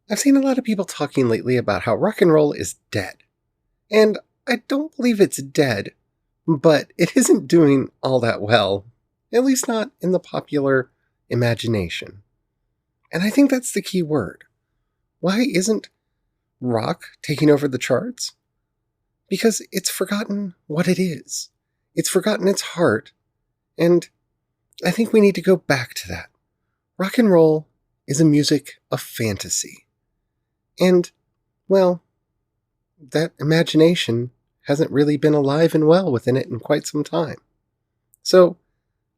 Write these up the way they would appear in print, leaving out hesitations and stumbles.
I've seen a lot of people talking lately about how rock and roll is dead. And I don't believe it's dead, but it isn't doing all that well, at least not in the popular imagination. And I think that's the key word. Why isn't rock taking over the charts? Because it's forgotten what it is. It's forgotten its heart, and I think we need to go back to that. Rock and roll is a music of fantasy. And, well, that imagination hasn't really been alive and well within it in quite some time. So,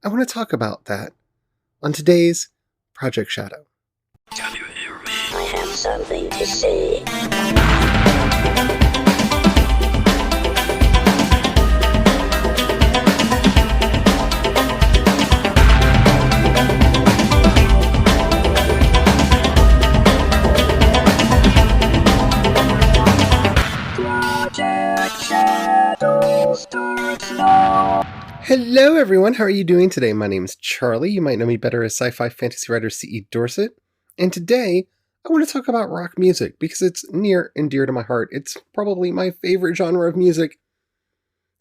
I want to talk about that on today's Project Shadow. Can you hear me? I have something to say. Project Shadow starts now. Hello, everyone. How are you doing today? My name's Charlie. You might know me better as sci-fi fantasy writer C.E. Dorset. And today, I want to talk about rock music because it's near and dear to my heart. It's probably my favorite genre of music,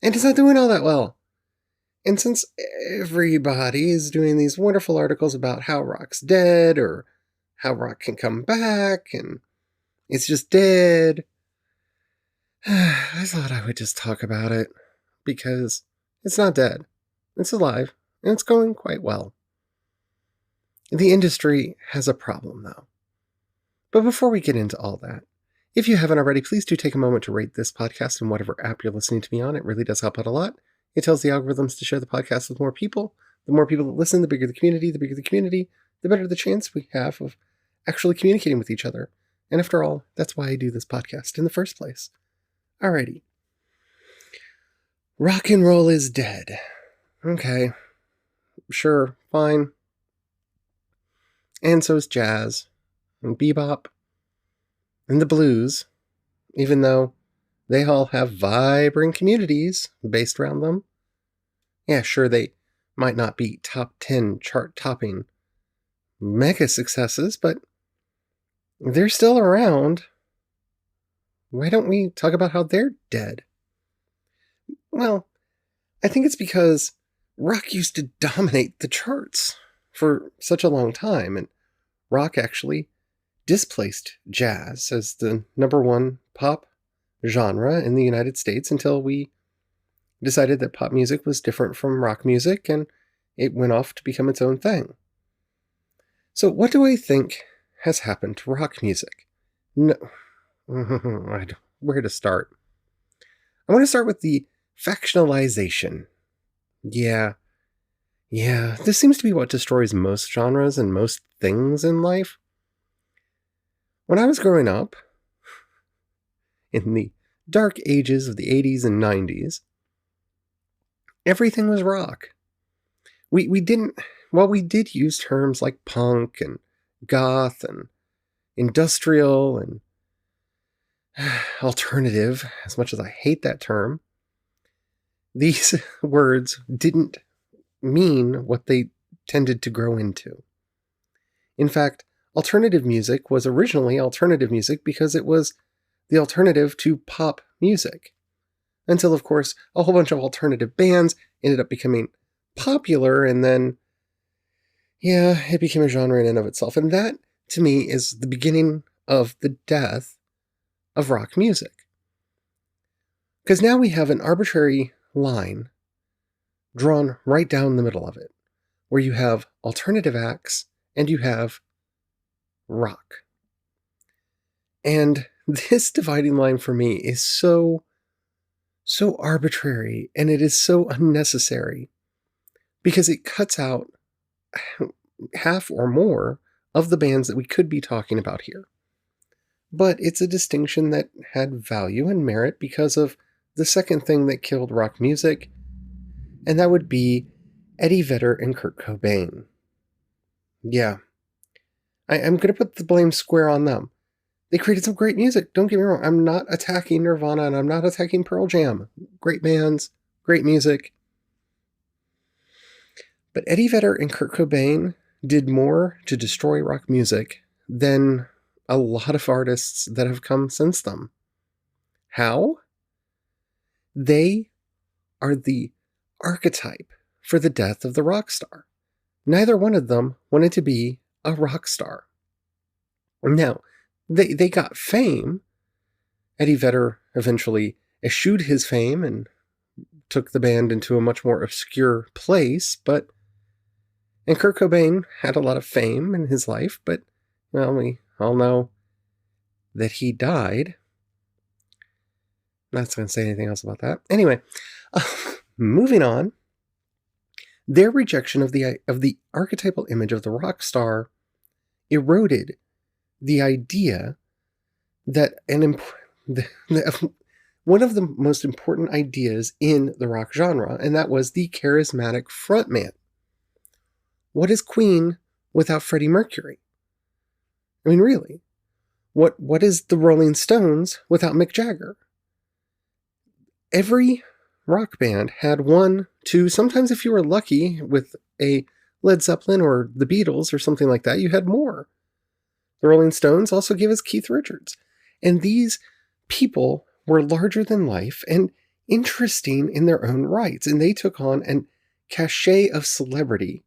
and it's not doing all that well. And since everybody is doing these wonderful articles about how rock's dead or how rock can come back and it's just dead, I thought I would just talk about it because it's not dead. It's alive, and it's going quite well. The industry has a problem, though. But before we get into all that, if you haven't already, please do take a moment to rate this podcast in whatever app you're listening to me on. It really does help out a lot. It tells the algorithms to share the podcast with more people. The more people that listen, the bigger the community. The bigger the community, the better the chance we have of actually communicating with each other. And after all, that's why I do this podcast in the first place. Alrighty. Rock and roll is dead. Okay. Sure, fine. And so is jazz, and bebop, and the blues, even though they all have vibrant communities based around them. Yeah, sure, they might not be top 10 chart-topping mega successes, but they're still around. Why don't we talk about how they're dead? Well, I think it's because rock used to dominate the charts for such a long time, and rock actually displaced jazz as the number one pop genre in the United States until we decided that pop music was different from rock music, and it went off to become its own thing. So what do I think has happened to rock music? No, where to start? I want to start with the factionalization. Yeah, this seems to be what destroys most genres and most things in life. When I was growing up, in the dark ages of the 80s and 90s, everything was rock. We did use terms like punk and goth and industrial and alternative, as much as I hate that term. These words didn't mean what they tended to grow into. In fact, alternative music was originally alternative music because it was the alternative to pop music. Until, of course, a whole bunch of alternative bands ended up becoming popular, and then, it became a genre in and of itself. And that, to me, is the beginning of the death of rock music. Because now we have an arbitrary line drawn right down the middle of it, where you have alternative acts and you have rock. And this dividing line for me is so arbitrary, and it is so unnecessary, because it cuts out half or more of the bands that we could be talking about here. But it's a distinction that had value and merit because of the second thing that killed rock music, and that would be Eddie Vedder and Kurt Cobain. Yeah. I'm going to put the blame square on them. They created some great music, don't get me wrong. I'm not attacking Nirvana, and I'm not attacking Pearl Jam. Great bands, great music. But Eddie Vedder and Kurt Cobain did more to destroy rock music than a lot of artists that have come since them. How? They are the archetype for the death of the rock star. Neither one of them wanted to be a rock star. Now, they got fame. Eddie Vedder eventually eschewed his fame and took the band into a much more obscure place, and Kurt Cobain had a lot of fame in his life, but, well, we all know that he died. Not going to say anything else about that. Anyway, moving on. Their rejection of the archetypal image of the rock star eroded the idea that one of the most important ideas in the rock genre, and that was the charismatic frontman. What is Queen without Freddie Mercury? I mean, really, what is the Rolling Stones without Mick Jagger? Every rock band had one, two, sometimes if you were lucky with a Led Zeppelin or the Beatles or something like that, you had more. The Rolling Stones also gave us Keith Richards. And these people were larger than life and interesting in their own rights. And they took on an cachet of celebrity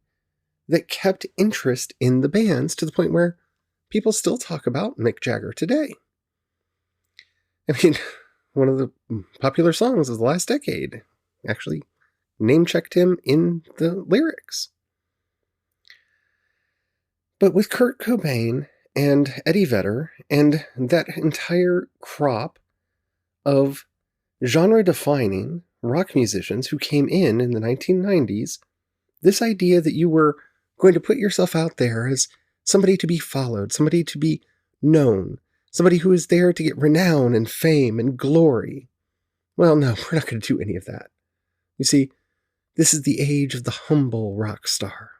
that kept interest in the bands to the point where people still talk about Mick Jagger today. I mean, one of the popular songs of the last decade actually name-checked him in the lyrics. But with Kurt Cobain and Eddie Vedder and that entire crop of genre-defining rock musicians who came in the 1990s, this idea that you were going to put yourself out there as somebody to be followed, somebody to be known, somebody who is there to get renown and fame and glory. Well, no, we're not going to do any of that. You see, this is the age of the humble rock star.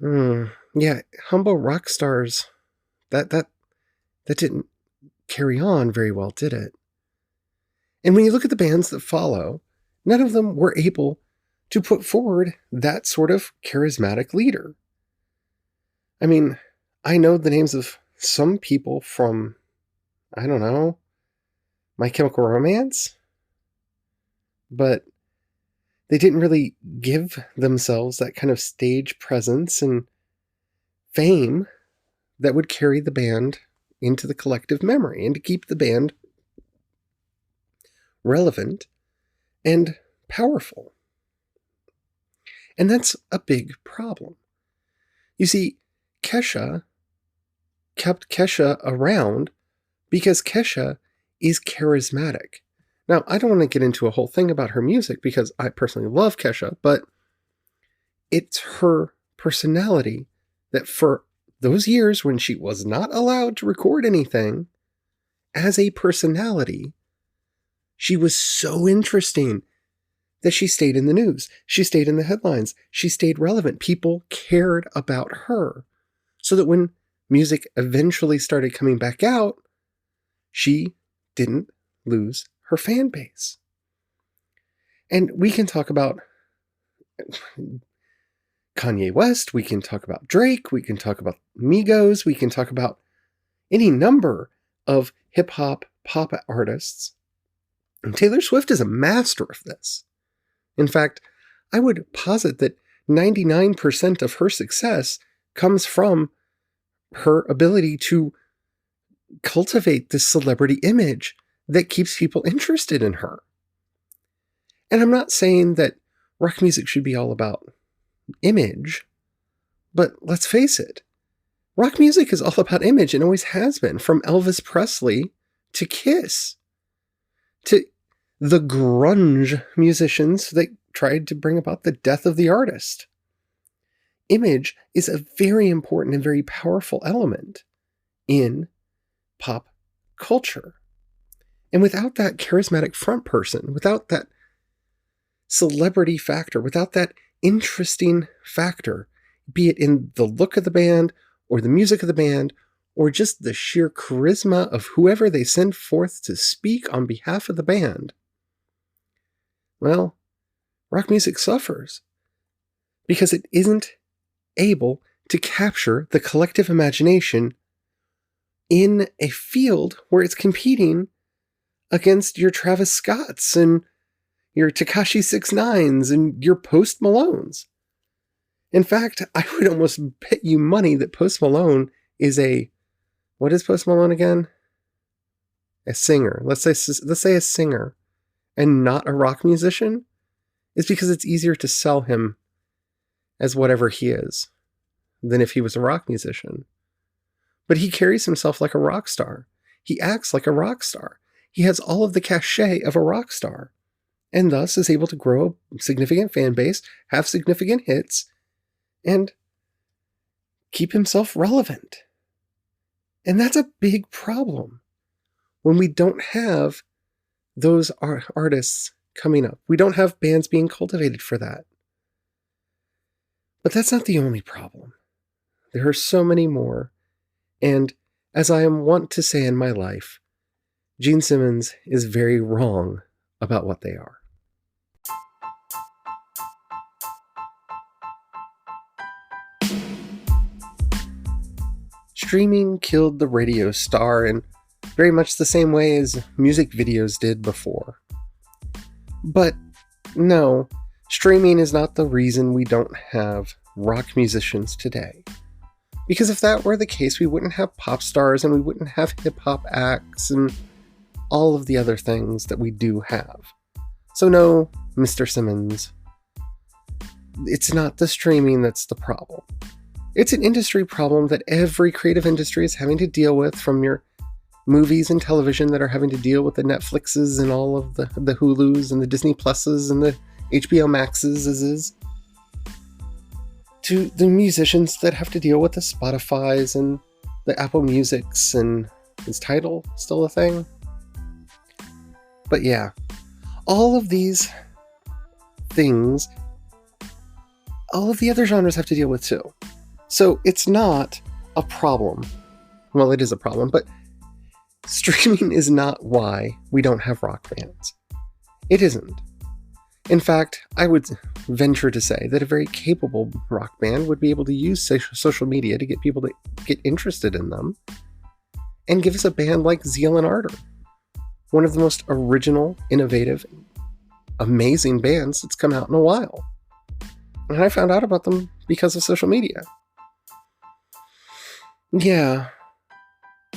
Yeah, humble rock stars, that didn't carry on very well, did it? And when you look at the bands that follow, none of them were able to put forward that sort of charismatic leader. I mean, I know the names of some people from, I don't know, My Chemical Romance, but they didn't really give themselves that kind of stage presence and fame that would carry the band into the collective memory and to keep the band relevant and powerful. And that's a big problem. You see, Kesha kept Kesha around because Kesha is charismatic. Now, I don't want to get into a whole thing about her music because I personally love Kesha, but it's her personality that for those years when she was not allowed to record anything, as a personality, she was so interesting that she stayed in the news. She stayed in the headlines. She stayed relevant. People cared about her. So that when music eventually started coming back out, she didn't lose her fan base. And we can talk about Kanye West, we can talk about Drake, we can talk about Migos, we can talk about any number of hip-hop pop artists. And Taylor Swift is a master of this. In fact, I would posit that 99% of her success comes from her ability to cultivate this celebrity image that keeps people interested in her. And I'm not saying that rock music should be all about image, but let's face it, rock music is all about image and always has been, from Elvis Presley to Kiss to the grunge musicians that tried to bring about the death of the artist. Image is a very important and very powerful element in pop culture. And without that charismatic front person, without that celebrity factor, without that interesting factor, be it in the look of the band or the music of the band or just the sheer charisma of whoever they send forth to speak on behalf of the band, well, rock music suffers because it isn't able to capture the collective imagination in a field where it's competing against your Travis Scotts and your Tekashi 6ix9ines and your Post Malones. In fact, I would almost bet you money that Post Malone is what is Post Malone again? A singer. Let's say a singer and not a rock musician. It's because it's easier to sell him as whatever he is than if he was a rock musician. But he carries himself like a rock star. He acts like a rock star. He has all of the cachet of a rock star, and thus is able to grow a significant fan base, have significant hits, and keep himself relevant. And that's a big problem when we don't have those artists coming up. We don't have bands being cultivated for that. But that's not the only problem. There are so many more. And as I am wont to say in my life, Gene Simmons is very wrong about what they are. Streaming killed the radio star in very much the same way as music videos did before. But no, streaming is not the reason we don't have rock musicians today. Because if that were the case, we wouldn't have pop stars and we wouldn't have hip-hop acts and all of the other things that we do have. So no, Mr. Simmons, it's not the streaming that's the problem. It's an industry problem that every creative industry is having to deal with, from your movies and television that are having to deal with the Netflixes and all of the Hulus and the Disney Pluses and the HBO Maxes, to the musicians that have to deal with the Spotifys and the Apple Musics, and is Tidal still a thing? But yeah, all of these things, all of the other genres have to deal with too. So it's not a problem. Well, it is a problem, but streaming is not why we don't have rock bands. It isn't. In fact, I would venture to say that a very capable rock band would be able to use social media to get people to get interested in them and give us a band like Zeal and Ardor, one of the most original, innovative, amazing bands that's come out in a while. And I found out about them because of social media. Yeah,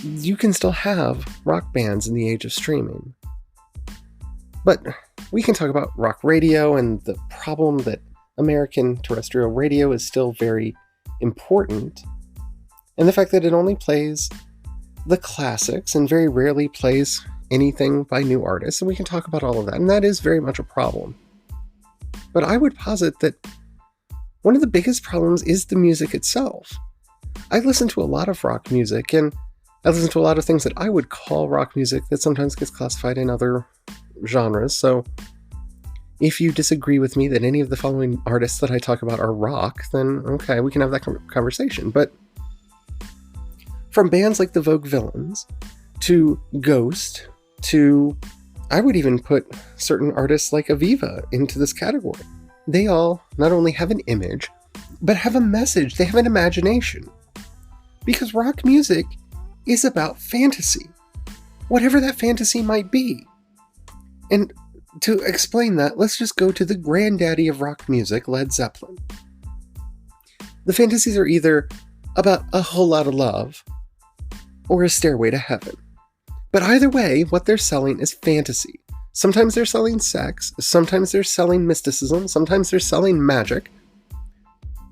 you can still have rock bands in the age of streaming. But we can talk about rock radio and the problem that American terrestrial radio is still very important, and the fact that it only plays the classics and very rarely plays anything by new artists, and we can talk about all of that, and that is very much a problem. But I would posit that one of the biggest problems is the music itself. I listen to a lot of rock music, and I listen to a lot of things that I would call rock music that sometimes gets classified in other genres, so if you disagree with me that any of the following artists that I talk about are rock, then okay, we can have that conversation. But from bands like the Vogue Villains, to Ghost, to, I would even put certain artists like Aviva into this category. They all not only have an image, but have a message, they have an imagination. Because rock music is about fantasy, whatever that fantasy might be. And to explain that, let's just go to the granddaddy of rock music, Led Zeppelin. The fantasies are either about a whole lot of love or a stairway to heaven. But either way, what they're selling is fantasy. Sometimes they're selling sex, sometimes they're selling mysticism, sometimes they're selling magic,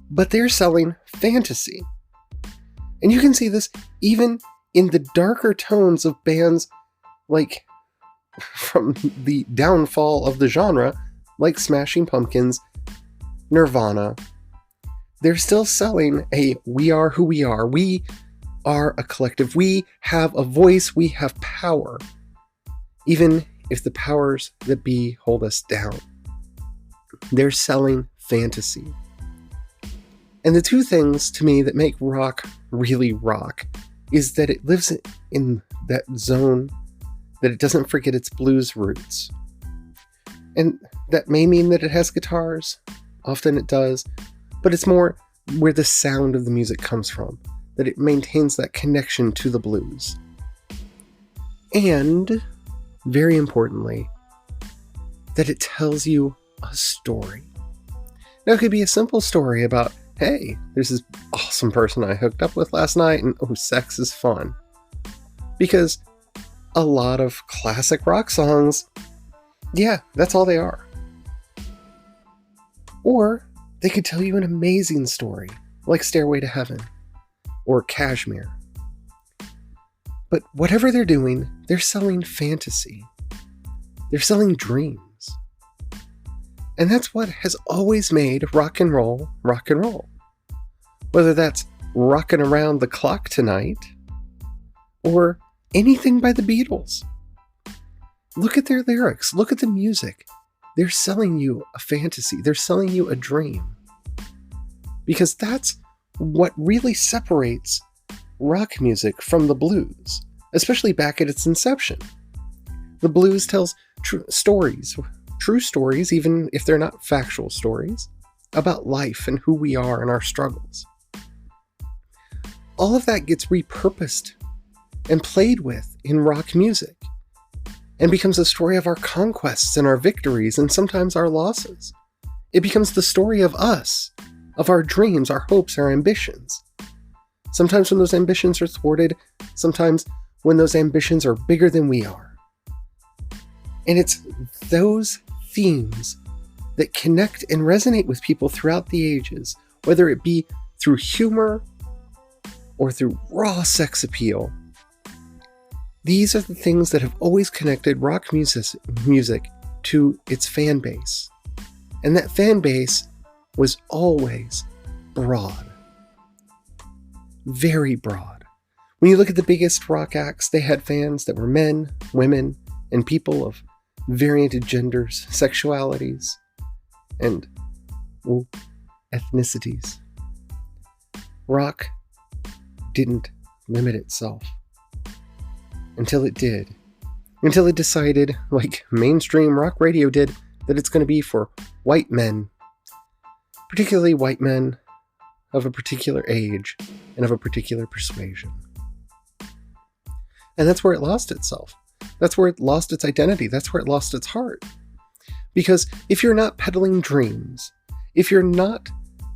but they're selling fantasy. And you can see this even in the darker tones of bands like, from the downfall of the genre, like Smashing Pumpkins, Nirvana. They're still selling a we are who we are. We are a collective. We have a voice. We have power. Even if the powers that be hold us down. They're selling fantasy. And the two things to me that make rock really rock is that it lives in that zone, that it doesn't forget its blues roots. And that may mean that it has guitars. Often it does. But it's more where the sound of the music comes from. that it maintains that connection to the blues. And, very importantly, that it tells you a story. Now, it could be a simple story about, hey, there's this awesome person I hooked up with last night, and oh, sex is fun. Because a lot of classic rock songs, yeah, that's all they are. Or they could tell you an amazing story, like Stairway to Heaven or Kashmir. But whatever they're doing, they're selling fantasy. They're selling dreams. And that's what has always made rock and roll. Whether that's Rockin' Around the Clock Tonight or anything by the Beatles. Look at their lyrics. Look at the music. They're selling you a fantasy. They're selling you a dream. Because that's what really separates rock music from the blues, especially back at its inception. The blues tells true stories, even if they're not factual stories, about life and who we are and our struggles. All of that gets repurposed and played with in rock music, and becomes the story of our conquests and our victories and sometimes our losses. It becomes the story of us, of our dreams, our hopes, our ambitions. Sometimes when those ambitions are thwarted, sometimes when those ambitions are bigger than we are. And it's those themes that connect and resonate with people throughout the ages, whether it be through humor or through raw sex appeal. These are the things that have always connected rock music to its fan base. And that fan base was always broad. Very broad. When you look at the biggest rock acts, they had fans that were men, women, and people of variant genders, sexualities, and ethnicities. Rock didn't limit itself. Until it did. Until it decided, like mainstream rock radio did, that it's going to be for white men. Particularly white men of a particular age and of a particular persuasion. And that's where it lost itself. That's where it lost its identity. That's where it lost its heart. Because if you're not peddling dreams, if you're not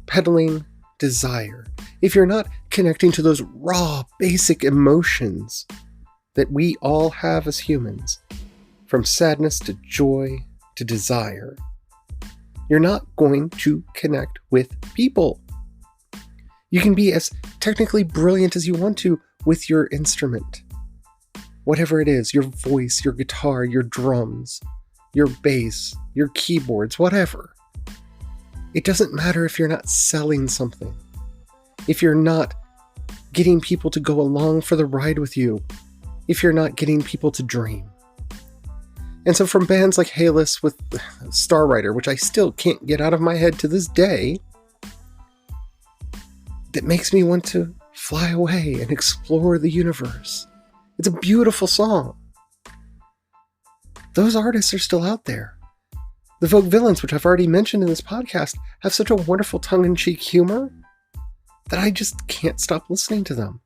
peddling desire, if you're not connecting to those raw, basic emotions that we all have as humans, from sadness to joy to desire, you're not going to connect with people. You can be as technically brilliant as you want to with your instrument. Whatever it is, your voice, your guitar, your drums, your bass, your keyboards, whatever. It doesn't matter if you're not selling something. If you're not getting people to go along for the ride with you. If you're not getting people to dream. And so from bands like Hayless with Starwriter, which I still can't get out of my head to this day, that makes me want to fly away and explore the universe. It's a beautiful song. Those artists are still out there. The Vaudevillains, which I've already mentioned in this podcast, have such a wonderful tongue-in-cheek humor that I just can't stop listening to them.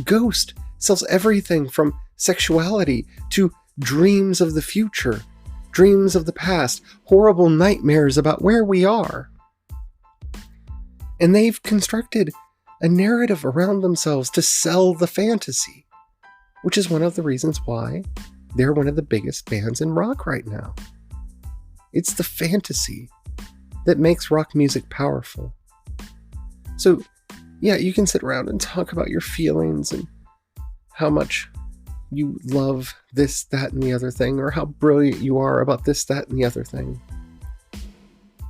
Ghost sells everything from sexuality to dreams of the future, dreams of the past, horrible nightmares about where we are. And they've constructed a narrative around themselves to sell the fantasy, which is one of the reasons why they're one of the biggest bands in rock right now. It's the fantasy that makes rock music powerful. So, yeah, you can sit around and talk about your feelings and how much you love this, that, and the other thing, or how brilliant you are about this, that, and the other thing.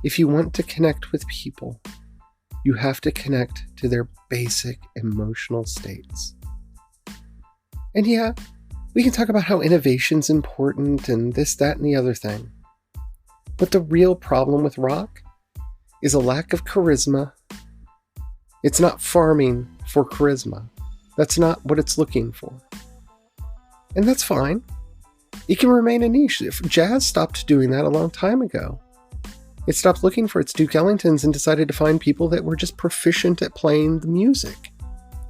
If you want to connect with people, you have to connect to their basic emotional states. And yeah, we can talk about how innovation's important and this, that, and the other thing. But the real problem with rock is a lack of charisma. It's not farming for charisma. That's not what it's looking for. And that's fine. It can remain a niche. If jazz stopped doing that a long time ago. It stopped looking for its Duke Ellingtons and decided to find people that were just proficient at playing the music.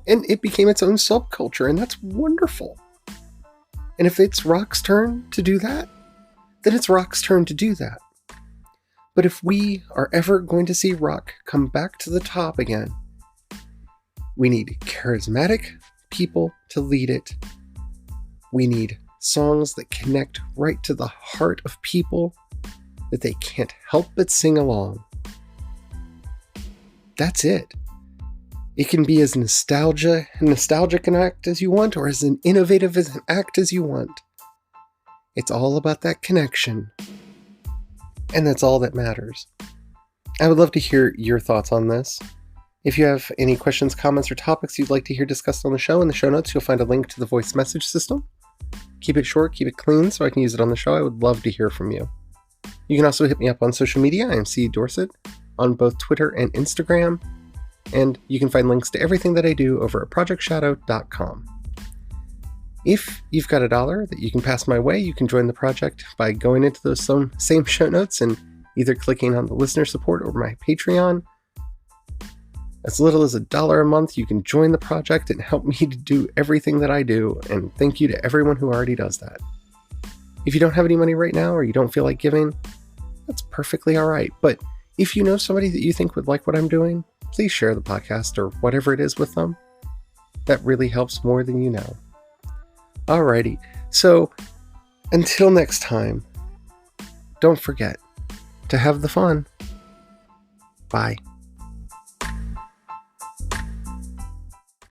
And it became its own subculture, and that's wonderful. And if it's rock's turn to do that, then it's rock's turn to do that. But if we are ever going to see rock come back to the top again, we need charismatic people to lead it. We need songs that connect right to the heart of people that they can't help but sing along. That's it. It can be as nostalgic an act as you want, or as an innovative as an act as you want. It's all about that connection. And that's all that matters. I would love to hear your thoughts on this. If you have any questions, comments, or topics you'd like to hear discussed on the show, in the show notes you'll find a link to the voice message system. Keep it short, keep it clean, so I can use it on the show. I would love to hear from you. You can also hit me up on social media. I am C. Dorsett on both Twitter and Instagram. And you can find links to everything that I do over at projectshadow.com. If you've got $1 that you can pass my way, you can join the project by going into those same show notes and either clicking on the listener support or my Patreon. As little as $1 a month, you can join the project and help me to do everything that I do, and thank you to everyone who already does that. If you don't have any money right now or you don't feel like giving, that's perfectly alright, but if you know somebody that you think would like what I'm doing, please share the podcast or whatever it is with them. That really helps more than you know. Alrighty, so until next time, don't forget to have the fun. Bye.